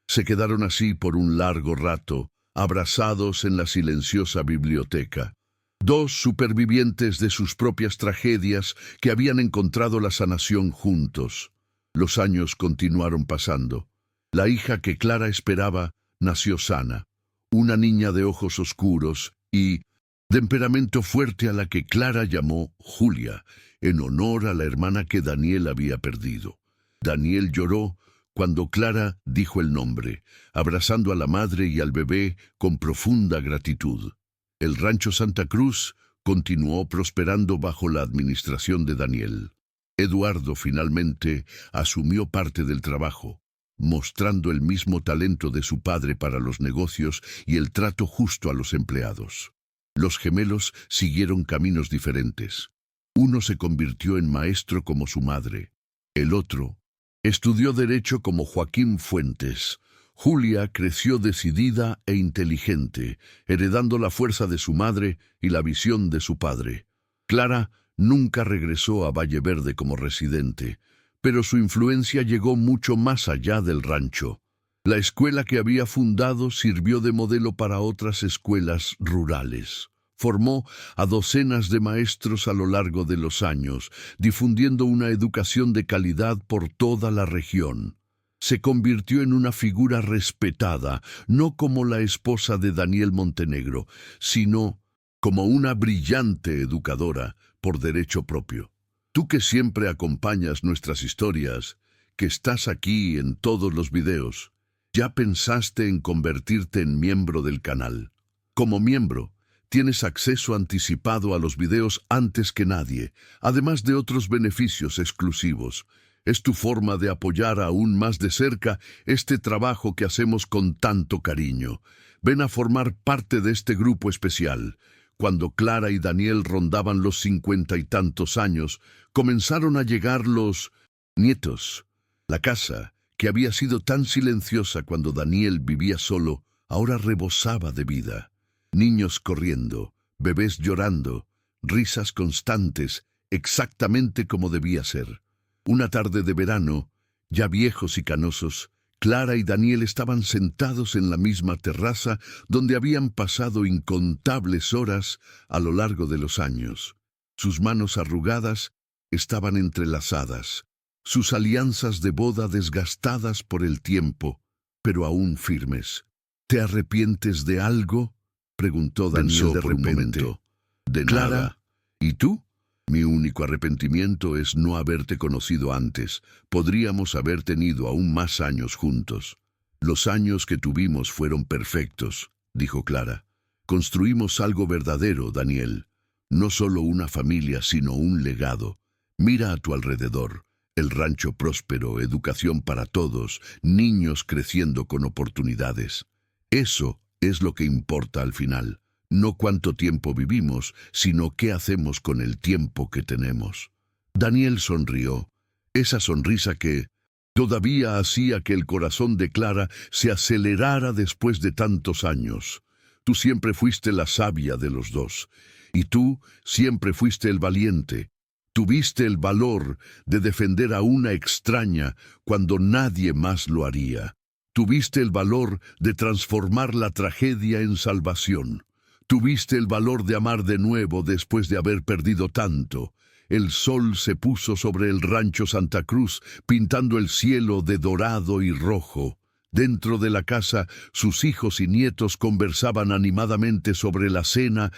A: Se quedaron así por un largo rato, abrazados en la silenciosa biblioteca. Dos supervivientes de sus propias tragedias que habían encontrado la sanación juntos. Los años continuaron pasando. La hija que Clara esperaba nació sana, una niña de ojos oscuros y temperamento fuerte a la que Clara llamó Julia, en honor a la hermana que Daniel había perdido. Daniel lloró cuando Clara dijo el nombre, abrazando a la madre y al bebé con profunda gratitud. El rancho Santa Cruz continuó prosperando bajo la administración de Daniel. Eduardo finalmente asumió parte del trabajo, mostrando el mismo talento de su padre para los negocios y el trato justo a los empleados. Los gemelos siguieron caminos diferentes. Uno se convirtió en maestro como su madre. El otro estudió Derecho como Joaquín Fuentes. Julia creció decidida e inteligente, heredando la fuerza de su madre y la visión de su padre. Clara nunca regresó a Valle Verde como residente, pero su influencia llegó mucho más allá del rancho. La escuela que había fundado sirvió de modelo para otras escuelas rurales. Formó a docenas de maestros a lo largo de los años, difundiendo una educación de calidad por toda la región. Se convirtió en una figura respetada, no como la esposa de Daniel Montenegro, sino como una brillante educadora por derecho propio. Tú que siempre acompañas nuestras historias, que estás aquí en todos los videos, ¿ya pensaste en convertirte en miembro del canal? Como miembro, tienes acceso anticipado a los videos antes que nadie, además de otros beneficios exclusivos. Es tu forma de apoyar aún más de cerca este trabajo que hacemos con tanto cariño. Ven a formar parte de este grupo especial. Cuando Clara y Daniel rondaban los 50 y tantos años, comenzaron a llegar los nietos. La casa, que había sido tan silenciosa cuando Daniel vivía solo, ahora rebosaba de vida. Niños corriendo, bebés llorando, risas constantes, exactamente como debía ser. Una tarde de verano, ya viejos y canosos, Clara y Daniel estaban sentados en la misma terraza donde habían pasado incontables horas a lo largo de los años. Sus manos arrugadas estaban entrelazadas, sus alianzas de boda desgastadas por el tiempo, pero aún firmes. ¿Te arrepientes de algo?, preguntó Daniel de repente. De nada. ¿Y tú? Mi único arrepentimiento es no haberte conocido antes. Podríamos haber tenido aún más años juntos. Los años que tuvimos fueron perfectos, dijo Clara. Construimos algo verdadero, Daniel. No solo una familia, sino un legado. Mira a tu alrededor. El rancho próspero, educación para todos, niños creciendo con oportunidades. Eso es lo que importa al final. No cuánto tiempo vivimos, sino qué hacemos con el tiempo que tenemos. Daniel sonrió, esa sonrisa que todavía hacía que el corazón de Clara se acelerara después de tantos años. Tú siempre fuiste la sabia de los dos, y tú siempre fuiste el valiente. Tuviste el valor de defender a una extraña cuando nadie más lo haría. Tuviste el valor de transformar la tragedia en salvación. Tuviste el valor de amar de nuevo después de haber perdido tanto. El sol se puso sobre el rancho Santa Cruz, pintando el cielo de dorado y rojo. Dentro de la casa, sus hijos y nietos conversaban animadamente sobre la cena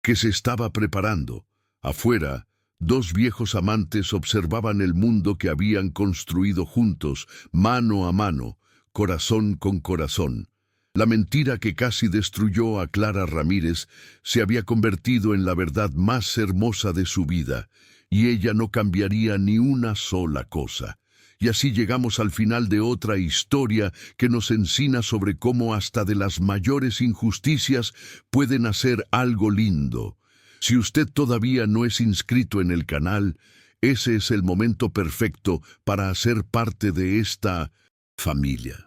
A: que se estaba preparando. Afuera, dos viejos amantes observaban el mundo que habían construido juntos, mano a mano, corazón con corazón. La mentira que casi destruyó a Clara Ramírez se había convertido en la verdad más hermosa de su vida, y ella no cambiaría ni una sola cosa. Y así llegamos al final de otra historia que nos enseña sobre cómo hasta de las mayores injusticias pueden hacer algo lindo. Si usted todavía no es inscrito en el canal, ese es el momento perfecto para hacer parte de esta familia.